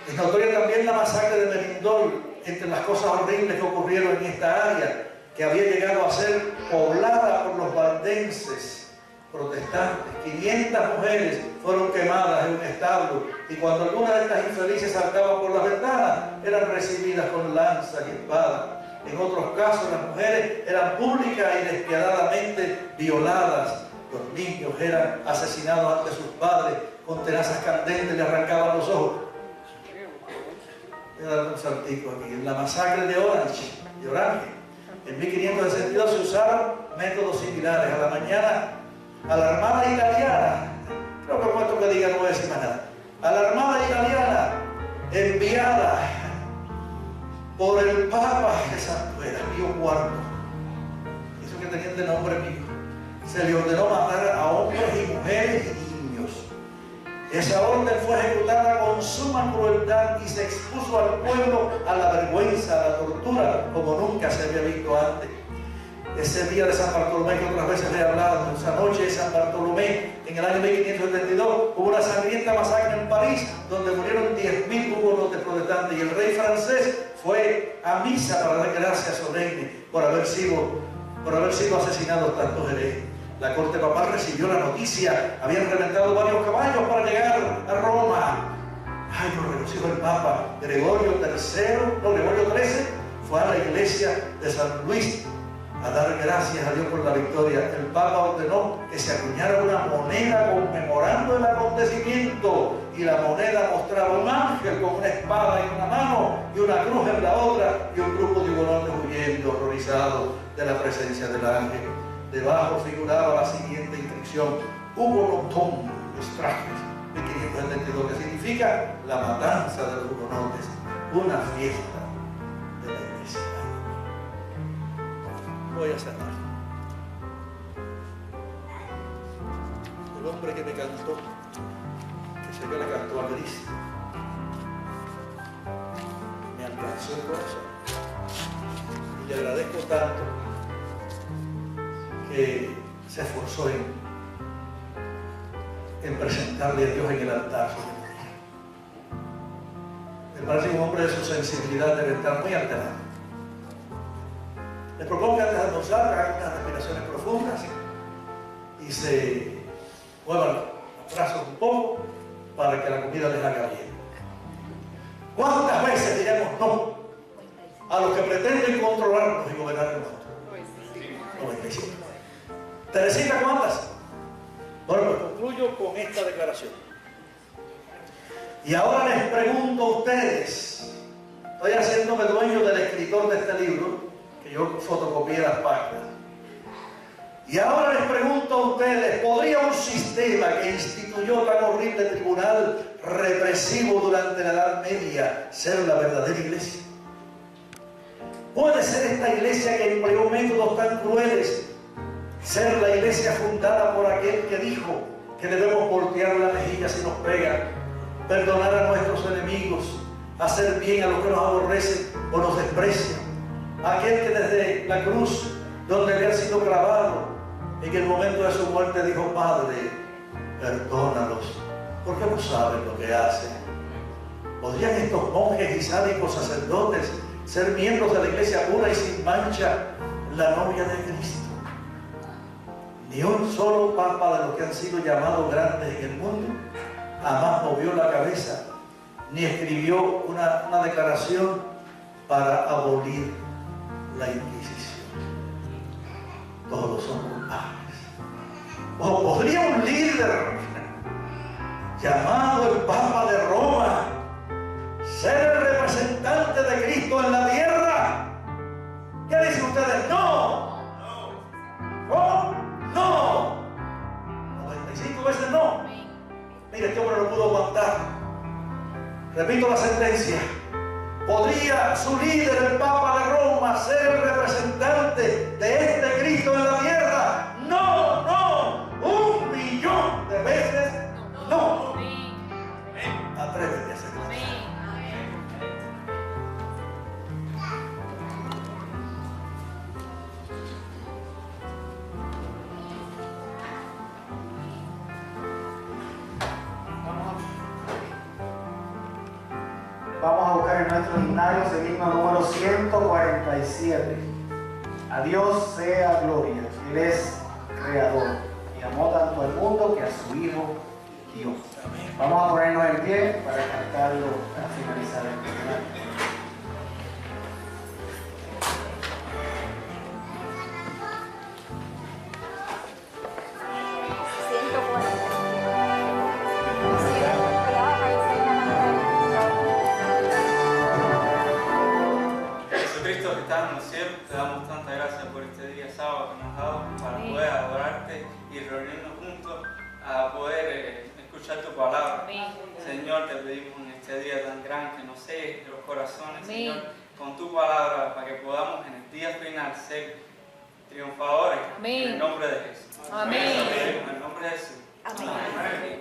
Es notoria también la masacre de Merindol, entre las cosas horribles que ocurrieron en esta área, que había llegado a ser poblada por los valdenses protestantes. 500 mujeres fueron quemadas en un establo, y cuando algunas de estas infelices saltaban por las ventanas, eran recibidas con lanzas y espadas. En otros casos, las mujeres eran pública y despiadadamente violadas. Los niños eran asesinados ante sus padres, con tenazas candentes le arrancaban los ojos. Voy a dar un saltico aquí. En la masacre de Orange, en 1562 se usaron métodos similares. A la mañana, a la Armada Italiana, creo que puesto que diga no voy a decir más nada, a la Armada Italiana enviada por el Papa de Santo era Pío IV, eso que tenían de nombre Pío, se le ordenó matar a hombres y mujeres y niños. Esa orden fue ejecutada con suma crueldad y se expuso al pueblo a la vergüenza, a la tortura, como nunca se había visto antes. Ese día de San Bartolomé, que otras veces le he hablado, esa noche de San Bartolomé, en el año 1572, hubo una sangrienta masacre en París, donde murieron 10.000 hugonotes protestantes, y el rey francés fue a misa para dar gracias solemne por haber sido asesinados tantos herejes. La corte papal recibió la noticia, habían reventado varios caballos para llegar a Roma. Ay, lo regocijó el Papa. Gregorio XIII fue a la iglesia de San Luis a dar gracias a Dios por la victoria. El Papa ordenó que se acuñara una moneda conmemorando el acontecimiento, y la moneda mostraba un ángel con una espada en una mano y una cruz en la otra, y un grupo de hugonotes huyendo, horrorizados de la presencia del ángel. Debajo figuraba la siguiente inscripción: Hugonotum Estrages, 1572, que significa la matanza de los hugonotes, una fiesta de la iglesia. Voy a cerrar. El hombre que me cantó, que sé que le cantó a Cristo, me alcanzó el corazón, y le agradezco tanto que se esforzó en presentarle a Dios en el altar. Me parece que un hombre de su sensibilidad debe estar muy alterado. Les propongo que antes de almorzar hagan unas respiraciones profundas y se muevan los brazos un poco para que la comida les haga bien. ¿Cuántas veces diremos no a los que pretenden controlarnos y gobernarnos? 95. Teresita, ¿cuántas? Bueno, pues concluyo con esta declaración. Y ahora les pregunto a ustedes, estoy haciéndome dueño del escritor de este libro, que yo fotocopié las páginas. Y ahora les pregunto a ustedes, ¿podría un sistema que instituyó tan horrible tribunal represivo durante la Edad Media ser la verdadera iglesia? ¿Puede ser esta iglesia que empleó métodos tan crueles ser la iglesia fundada por aquel que dijo que debemos voltear la mejilla si nos pegan, perdonar a nuestros enemigos, hacer bien a los que nos aborrecen o nos desprecian? Aquel que desde la cruz, donde había sido clavado, en el momento de su muerte dijo: Padre, perdónalos, porque no saben lo que hacen. ¿Podrían estos monjes y sádicos sacerdotes ser miembros de la iglesia pura y sin mancha, la novia de Cristo? Ni un solo papa de los que han sido llamados grandes en el mundo jamás movió la cabeza ni escribió una declaración para abolir la Inquisición. Todos son culpables. ¿O podría un líder llamado el Papa de Roma ser el representante de Cristo en la tierra? ¿Qué dicen ustedes? ¡No! ¿Cómo? ¡No! 95 veces no. Mire, este hombre no pudo aguantar. Repito la sentencia. ¿Podría su líder, el Papa de Roma, ser el representante de este Cristo en la tierra? ¡No! ¡No! 1.000.000 de veces no. Atrévete a hacerlo. Vamos a buscar en nuestros himnarios el himno número 147. A Dios sea gloria. Él es creador y amó tanto al mundo que a su Hijo dio. Vamos a ponernos en pie para cantarlo para finalizar el programa. Te damos tantas gracias por este día sábado que nos has dado para poder adorarte y reunirnos juntos a poder escuchar tu palabra. Señor, te pedimos en este día tan grande que nos selles los corazones, Señor, con tu palabra, para que podamos en el día final ser triunfadores en el nombre de Jesús. Amén. En el nombre de Jesús. Amén.